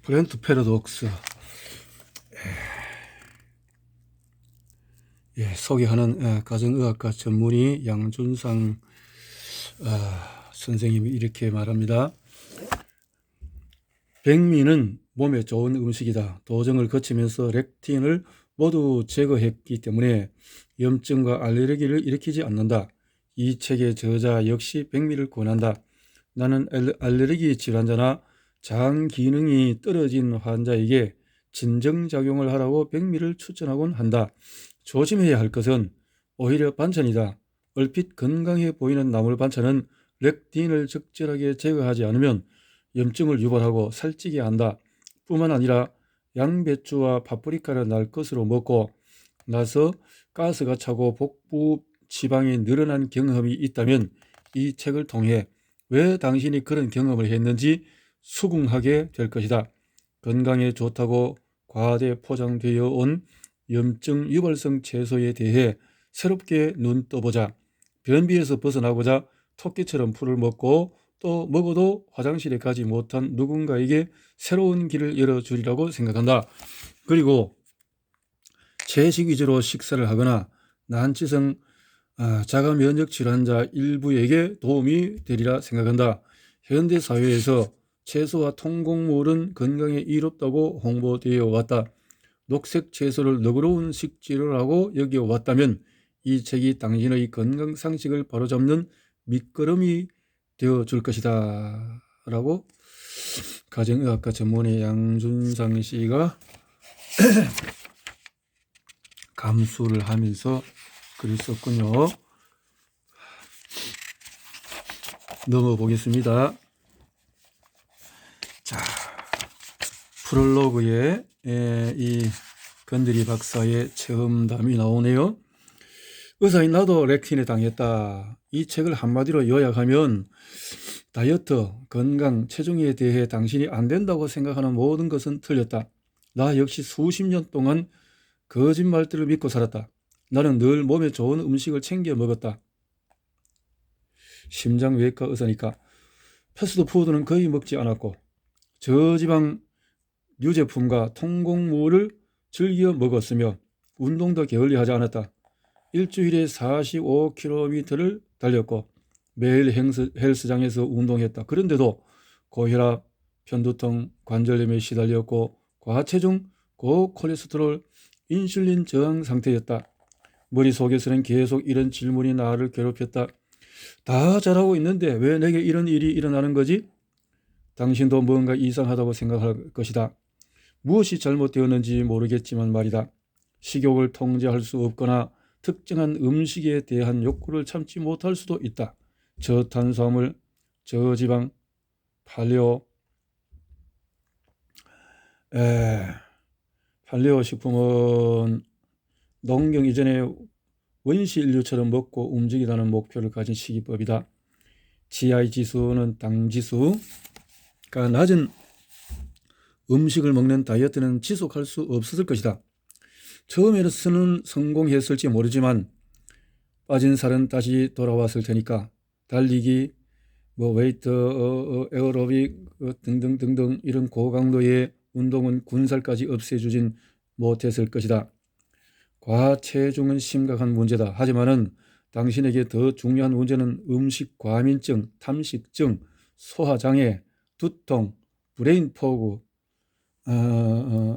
플랜트 패러독스. 소개하는 가정의학과 전문의 양준상 선생님이 이렇게 말합니다. 백미는 몸에 좋은 음식이다. 도정을 거치면서 렉틴을 모두 제거했기 때문에 염증과 알레르기를 일으키지 않는다. 이 책의 저자 역시 백미를 권한다. 나는 알레르기 질환자나 장 기능이 떨어진 환자에게 진정작용을 하라고 백미를 추천하곤 한다. 조심해야 할 것은 오히려 반찬이다. 얼핏 건강해 보이는 나물 반찬은 렉틴을 적절하게 제거하지 않으면 염증을 유발하고 살찌게 한다. 뿐만 아니라 양배추와 파프리카를 날 것으로 먹고 나서 가스가 차고 복부 지방이 늘어난 경험이 있다면 이 책을 통해 왜 당신이 그런 경험을 했는지 수긍하게 될 것이다. 건강에 좋다고 과대 포장되어 온 염증 유발성 채소에 대해 새롭게 눈 떠보자. 변비에서 벗어나고자 토끼처럼 풀을 먹고 또 먹어도 화장실에 가지 못한 누군가에게 새로운 길을 열어주리라고 생각한다. 그리고 채식 위주로 식사를 하거나 난치성 자가 면역 질환자 일부에게 도움이 되리라 생각한다. 현대 사회에서 채소와 통곡물은 건강에 이롭다고 홍보되어 왔다. 녹색 채소를 너그러운 식재료라고 여겨왔다면 이 책이 당신의 건강 상식을 바로잡는 밑거름이 되어줄 것이다 라고 가정의학과 전문의 양준상 씨가 감수를 하면서 글을 썼군요. 넘어보겠습니다. 자, 프롤로그에 이 건드리 박사의 체험담이 나오네요. 의사인 나도 렉틴에 당했다. 이 책을 한마디로 요약하면 다이어트, 건강, 체중에 대해 당신이 안 된다고 생각하는 모든 것은 틀렸다. 나 역시 수십 년 동안 거짓말들을 믿고 살았다. 나는 늘 몸에 좋은 음식을 챙겨 먹었다. 심장외과 의사니까 패스트푸드는 거의 먹지 않았고 저지방 유제품과 통곡물을 즐겨 먹었으며 운동도 게을리하지 않았다. 일주일에 45km를 달렸고 매일 헬스장에서 운동했다. 그런데도 고혈압, 편두통, 관절염에 시달렸고 과체중, 고콜레스테롤, 인슐린 저항 상태였다. 머릿속에서는 계속 이런 질문이 나를 괴롭혔다. 다 잘하고 있는데 왜 내게 이런 일이 일어나는 거지? 당신도 뭔가 이상하다고 생각할 것이다. 무엇이 잘못되었는지 모르겠지만 말이다. 식욕을 통제할 수 없거나 특정한 음식에 대한 욕구를 참지 못할 수도 있다. 저탄수화물, 저지방, 팔레오 식품은 농경 이전에 원시 인류처럼 먹고 움직이라는 목표를 가진 식이법이다. GI 지수는 당 지수가 낮은 음식을 먹는 다이어트는 지속할 수 없었을 것이다. 처음에는 성공했을지 모르지만 빠진 살은 다시 돌아왔을 테니까 달리기, 웨이트, 에어로빅 등등등등 이런 고강도의 운동은 군살까지 없애주진 못했을 것이다. 과체중은 심각한 문제다. 하지만은 당신에게 더 중요한 문제는 음식 과민증, 탐식증, 소화장애, 두통, 브레인 포그,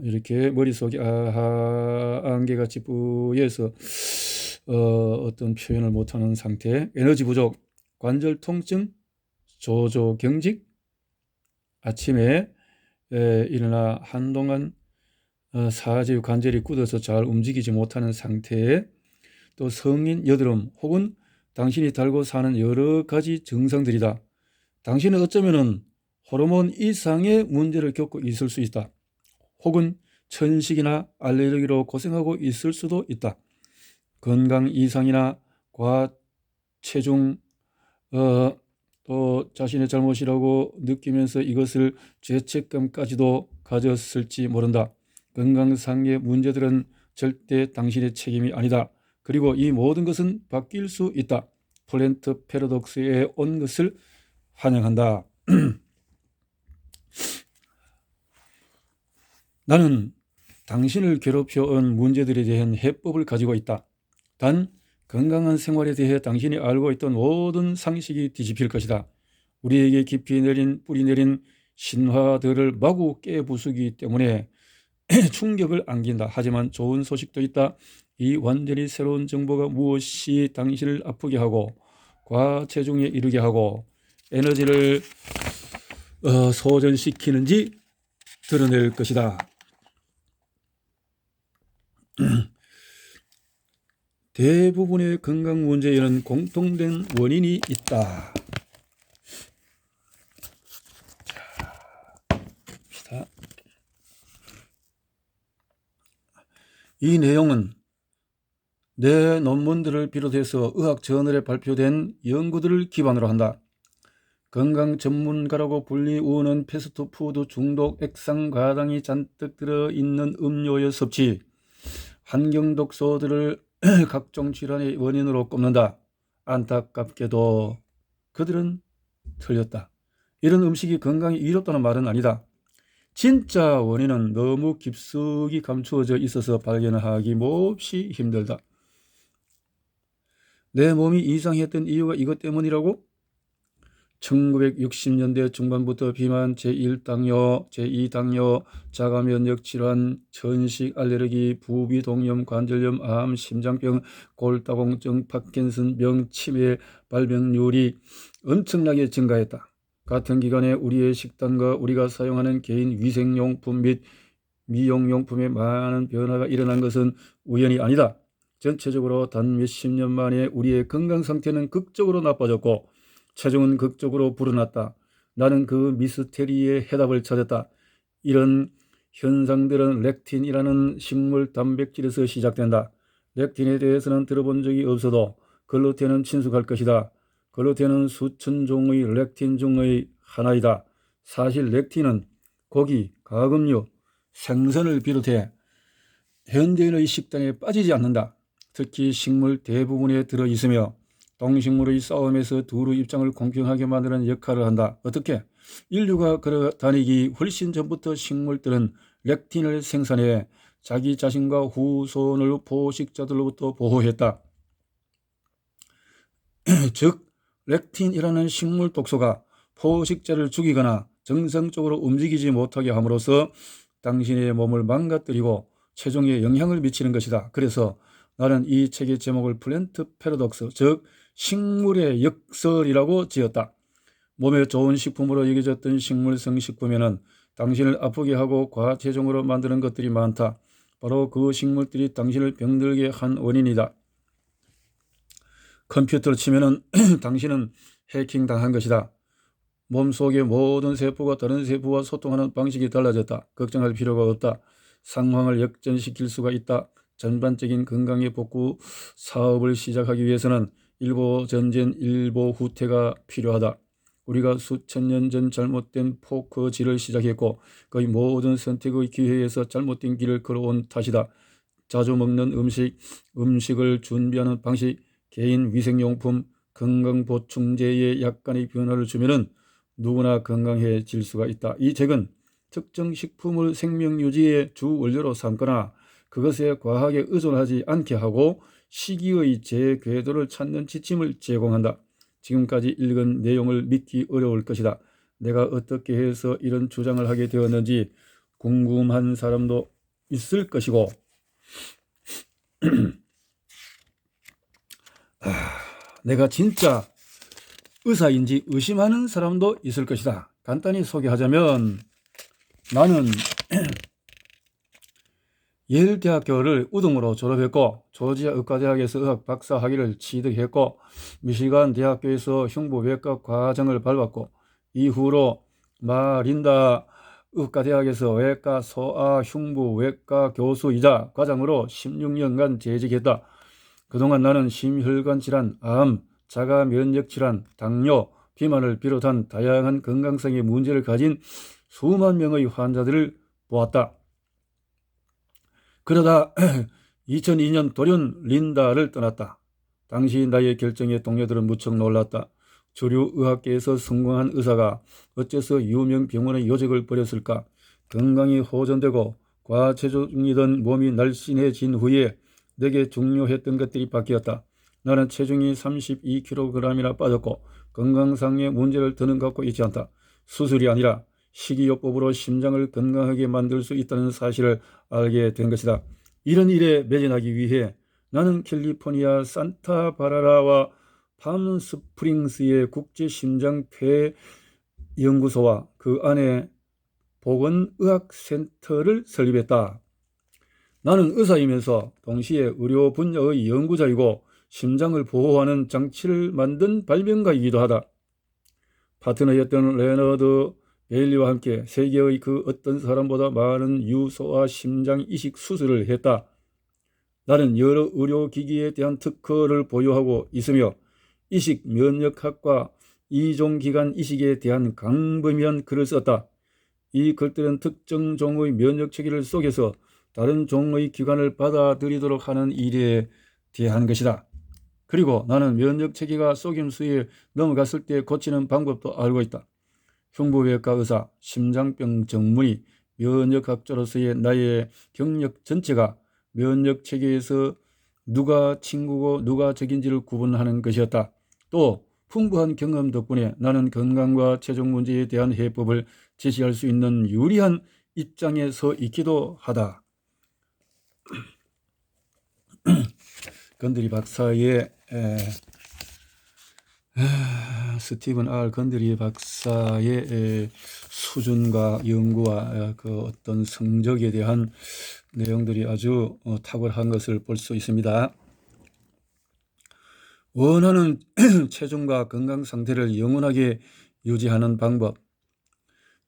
이렇게 머릿속이 안개같이 뿌여서 어떤 표현을 못하는 상태, 에너지 부족, 관절 통증, 조조 경직, 아침에 일어나 한동안 사지 관절이 굳어서 잘 움직이지 못하는 상태에 또 성인 여드름 혹은 당신이 달고 사는 여러 가지 증상들이다. 당신은 어쩌면은 호르몬 이상의 문제를 겪고 있을 수 있다. 혹은 천식이나 알레르기로 고생하고 있을 수도 있다. 건강 이상이나 과체중, 또 자신의 잘못이라고 느끼면서 이것을 죄책감까지도 가졌을지 모른다. 건강상의 문제들은 절대 당신의 책임이 아니다. 그리고 이 모든 것은 바뀔 수 있다. 플랜트 패러독스에 온 것을 환영한다. 나는 당신을 괴롭혀온 문제들에 대한 해법을 가지고 있다. 단 건강한 생활에 대해 당신이 알고 있던 모든 상식이 뒤집힐 것이다. 우리에게 깊이 뿌리 내린 신화들을 마구 깨부수기 때문에 충격을 안긴다. 하지만 좋은 소식도 있다. 이 완전히 새로운 정보가 무엇이 당신을 아프게 하고 과체중에 이르게 하고 에너지를 소전시키는지 드러낼 것이다. 대부분의 건강 문제에는 공통된 원인이 있다. 자, 이 내용은 내 논문들을 비롯해서 의학 저널에 발표된 연구들을 기반으로 한다. 건강 전문가라고 불리우는 패스트푸드 중독, 액상 과당이 잔뜩 들어있는 음료의 섭취, 환경 독소들을 각종 질환의 원인으로 꼽는다. 안타깝게도 그들은 틀렸다. 이런 음식이 건강에 이롭다는 말은 아니다. 진짜 원인은 너무 깊숙이 감추어져 있어서 발견하기 몹시 힘들다. 내 몸이 이상했던 이유가 이것 때문이라고? 1960년대 중반부터 비만, 제1당뇨, 제2당뇨, 자가면역 질환, 천식 알레르기, 부비동염, 관절염, 암, 심장병, 골다공증, 파킨슨병, 치매 발병률이 엄청나게 증가했다. 같은 기간에 우리의 식단과 우리가 사용하는 개인 위생용품 및 미용용품에 많은 변화가 일어난 것은 우연이 아니다. 전체적으로 단 몇십 년 만에 우리의 건강 상태는 극적으로 나빠졌고 체중은 극적으로 불어났다. 나는 그 미스테리의 해답을 찾았다. 이런 현상들은 렉틴이라는 식물 단백질에서 시작된다. 렉틴에 대해서는 들어본 적이 없어도 글루텐은 친숙할 것이다. 글루텐은 수천 종의 렉틴 중의 하나이다. 사실 렉틴은 고기, 가금류, 생선을 비롯해 현대인의 식단에 빠지지 않는다. 특히 식물 대부분에 들어있으며 동식물의 싸움에서 두루 입장을 공평하게 만드는 역할을 한다. 어떻게? 인류가 걸어다니기 훨씬 전부터 식물들은 렉틴을 생산해 자기 자신과 후손을 포식자들로부터 보호했다. 즉 렉틴이라는 식물 독소가 포식자를 죽이거나 정상적으로 움직이지 못하게 함으로써 당신의 몸을 망가뜨리고 체중에 영향을 미치는 것이다. 그래서 나는 이 책의 제목을 플랜트 패러독스, 즉 식물의 역설이라고 지었다. 몸에 좋은 식품으로 여겨졌던 식물성 식품에는 당신을 아프게 하고 과체중으로 만드는 것들이 많다. 바로 그 식물들이 당신을 병들게 한 원인이다. 컴퓨터를 치면은 당신은 해킹당한 것이다. 몸속의 모든 세포가 다른 세포와 소통하는 방식이 달라졌다. 걱정할 필요가 없다. 상황을 역전시킬 수가 있다. 전반적인 건강의 복구 사업을 시작하기 위해서는 일보 전전 일보 후퇴가 필요하다. 우리가 수천 년 전 잘못된 포커질을 시작했고 거의 모든 선택의 기회에서 잘못된 길을 걸어온 탓이다. 자주 먹는 음식을 준비하는 방식, 개인 위생용품, 건강보충제에 약간의 변화를 주면은 누구나 건강해질 수가 있다. 이 책은 특정 식품을 생명유지의 주 원료로 삼거나 그것에 과하게 의존하지 않게 하고 시기의 제궤도를 찾는 지침을 제공한다. 지금까지 읽은 내용을 믿기 어려울 것이다. 내가 어떻게 해서 이런 주장을 하게 되었는지 궁금한 사람도 있을 것이고 내가 진짜 의사인지 의심하는 사람도 있을 것이다. 간단히 소개하자면 나는 예일 대학교를 우등으로 졸업했고 조지아 의과대학에서 의학 박사 학위를 취득했고 미시간 대학교에서 흉부외과 과정을 밟았고 이후로 마린다 의과대학에서 외과 소아 흉부외과 교수이자 과장으로 16년간 재직했다. 그동안 나는 심혈관 질환, 암, 자가 면역 질환, 당뇨, 비만을 비롯한 다양한 건강성의 문제를 가진 수만 명의 환자들을 보았다. 그러다 2002년 돌연 린다를 떠났다. 당시 나의 결정에 동료들은 무척 놀랐다. 주류 의학계에서 성공한 의사가 어째서 유명 병원의 요직을 버렸을까? 건강이 호전되고 과체중이던 몸이 날씬해진 후에 내게 중요했던 것들이 바뀌었다. 나는 체중이 32kg이나 빠졌고 건강상의 문제를 더는 갖고 있지 않다. 수술이 아니라 식이요법으로 심장을 건강하게 만들 수 있다는 사실을 알게 된 것이다. 이런 일에 매진하기 위해 나는 캘리포니아 산타바라라와 팜스프링스의 국제심장폐 연구소와 그 안에 보건의학센터를 설립했다. 나는 의사이면서 동시에 의료 분야의 연구자이고 심장을 보호하는 장치를 만든 발명가이기도 하다. 파트너였던 레너드 베일리와 함께 세계의 그 어떤 사람보다 많은 유소와 심장 이식 수술을 했다. 나는 여러 의료기기에 대한 특허를 보유하고 있으며 이식 면역학과 이종기관 이식에 대한 광범위한 글을 썼다. 이 글들은 특정 종의 면역체계를 속여서 다른 종의 기관을 받아들이도록 하는 일에 대한 것이다. 그리고 나는 면역체계가 속임수에 넘어갔을 때 고치는 방법도 알고 있다. 흉부외과 의사, 심장병 전문의, 면역학자로서의 나의 경력 전체가 면역체계에서 누가 친구고 누가 적인지를 구분하는 것이었다. 또 풍부한 경험 덕분에 나는 건강과 체중 문제에 대한 해법을 제시할 수 있는 유리한 입장에 서 있기도 하다. 건드리 박사의 스티븐 R. 건드리 박사의 수준과 연구와 그 어떤 성적에 대한 내용들이 아주 탁월한 것을 볼 수 있습니다. 원하는 체중과 건강 상태를 영원하게 유지하는 방법.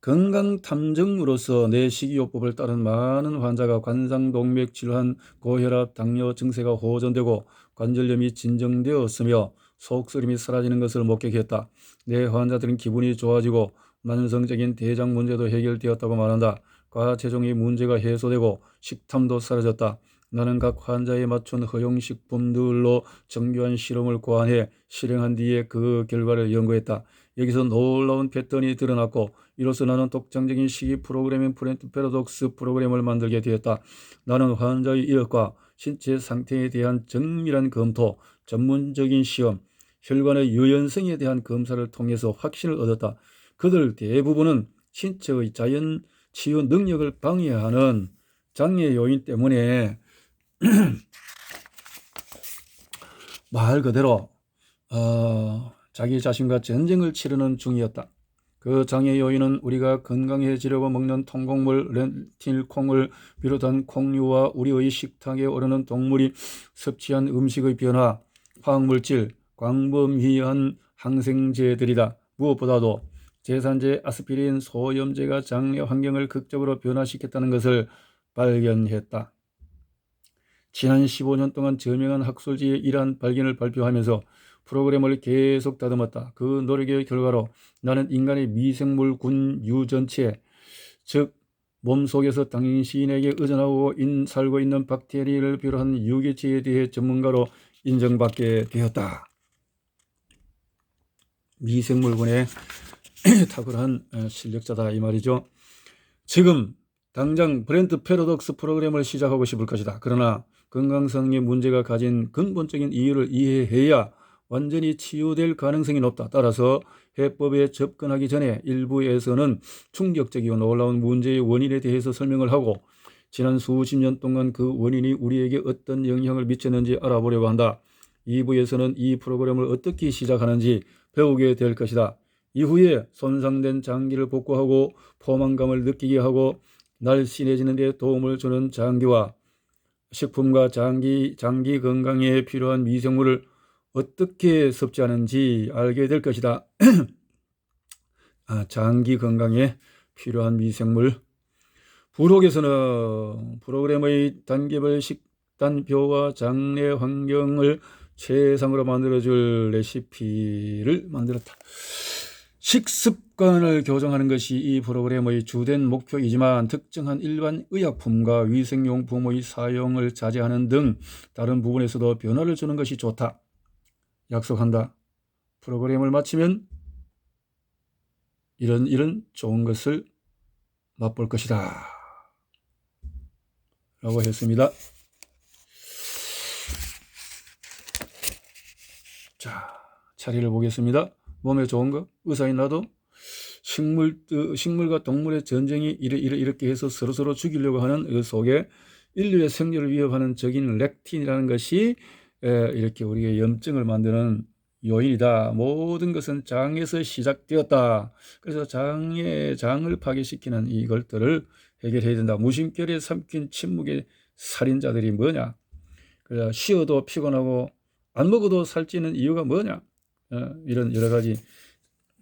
건강 탐정으로서 내 식이요법을 따른 많은 환자가 관상동맥 질환, 고혈압, 당뇨 증세가 호전되고 관절염이 진정되었으며 속쓰림이 사라지는 것을 목격했다. 내 환자들은 기분이 좋아지고 만성적인 대장 문제도 해결되었다고 말한다. 과체중의 문제가 해소되고 식탐도 사라졌다. 나는 각 환자에 맞춘 허용식품들로 정교한 실험을 고안해 실행한 뒤에 그 결과를 연구했다. 여기서 놀라운 패턴이 드러났고 이로써 나는 독창적인 식이 프로그래밍 브렌트 패러독스 프로그램을 만들게 되었다. 나는 환자의 이력과 신체 상태에 대한 정밀한 검토, 전문적인 시험, 혈관의 유연성에 대한 검사를 통해서 확신을 얻었다. 그들 대부분은 신체의 자연 치유 능력을 방해하는 장애 요인 때문에 말 그대로 자기 자신과 전쟁을 치르는 중이었다. 그 장애 요인은 우리가 건강해지려고 먹는 통곡물, 렌틸콩을 비롯한 콩류와 우리의 식탁에 오르는 동물이 섭취한 음식의 변화, 화학물질, 광범위한 항생제들이다. 무엇보다도 제산제 아스피린, 소염제가 장내 환경을 극적으로 변화시켰다는 것을 발견했다. 지난 15년 동안 저명한 학술지에 이러한 발견을 발표하면서 프로그램을 계속 다듬었다. 그 노력의 결과로 나는 인간의 미생물 군 유전체, 즉 몸속에서 당신에게 의존하고 살고 있는 박테리아를 비롯한 유기체에 대해 전문가로 인정받게 되었다. 미생물군의 탁월한 실력자다 이 말이죠. 지금 당장 브렌트 패러독스 프로그램을 시작하고 싶을 것이다. 그러나 건강성의 문제가 가진 근본적인 이유를 이해해야 완전히 치유될 가능성이 높다. 따라서 해법에 접근하기 전에 일부에서는 충격적이고 놀라운 문제의 원인에 대해서 설명을 하고 지난 수십 년 동안 그 원인이 우리에게 어떤 영향을 미쳤는지 알아보려고 한다. 2부에서는 이 프로그램을 어떻게 시작하는지 배우게 될 것이다. 이후에 손상된 장기를 복구하고 포만감을 느끼게 하고 날씬해지는 데 도움을 주는 장기와 식품과 장기 건강에 필요한 미생물을 어떻게 섭취하는지 알게 될 것이다. 장기 건강에 필요한 미생물. 부록에서는 프로그램의 단계별 식단표와 장내 환경을 최상으로 만들어줄 레시피를 만들었다. 식습관을 교정하는 것이 이 프로그램의 주된 목표이지만 특정한 일반 의약품과 위생용품의 사용을 자제하는 등 다른 부분에서도 변화를 주는 것이 좋다. 약속한다. 프로그램을 마치면 이런 좋은 것을 맛볼 것이다. 라고 했습니다. 자, 차례를 보겠습니다. 몸에 좋은 거, 의사인 나도 식물과 동물의 전쟁이 이렇게 해서 서로서로 죽이려고 하는 그 속에 인류의 생존을 위협하는 적인 렉틴이라는 것이 이렇게 우리의 염증을 만드는 요인이다. 모든 것은 장에서 시작되었다. 그래서 장을 파괴시키는 이것들을 해결해야 된다. 무심결에 삼킨 침묵의 살인자들이 뭐냐? 그래서 쉬어도 피곤하고 안 먹어도 살찌는 이유가 뭐냐? 이런 여러 가지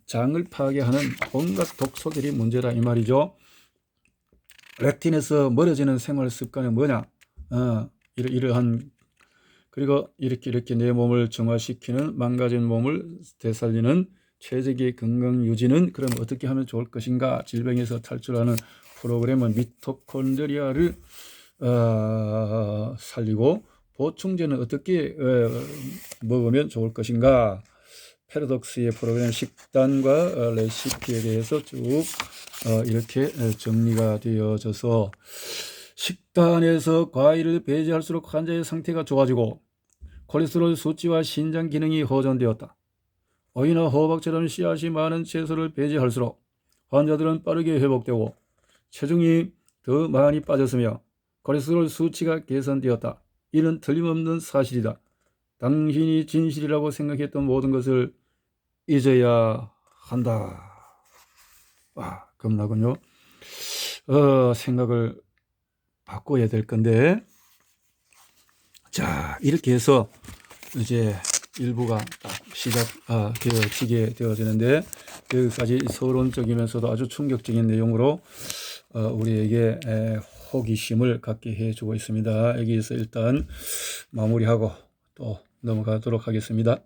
장을 파괴하는 온갖 독소들이 문제다 이 말이죠. 렉틴에서 멀어지는 생활 습관이 뭐냐? 이러한 그리고 이렇게 내 몸을 정화시키는 망가진 몸을 되살리는 최적의 건강 유지는 그럼 어떻게 하면 좋을 것인가? 질병에서 탈출하는 프로그램은 미토콘드리아를 살리고 보충제는 어떻게 먹으면 좋을 것인가? 패러독스의 프로그램 식단과 레시피에 대해서 쭉 이렇게 정리가 되어져서 식단에서 과일을 배제할수록 환자의 상태가 좋아지고 콜레스테롤 수치와 신장 기능이 호전되었다. 오이나 호박처럼 씨앗이 많은 채소를 배제할수록 환자들은 빠르게 회복되고 체중이 더 많이 빠졌으며 콜레스테롤 수치가 개선되었다. 이는 틀림없는 사실이다. 당신이 진실이라고 생각했던 모든 것을 잊어야 한다. 겁나군요. 생각을 바꿔야 될 건데, 자, 이렇게 해서 이제 일부가 딱 되어지게 되어지는데, 여기까지 서론적이면서도 아주 충격적인 내용으로 우리에게 호기심을 갖게 해주고 있습니다. 여기에서 일단 마무리하고 또 넘어가도록 하겠습니다.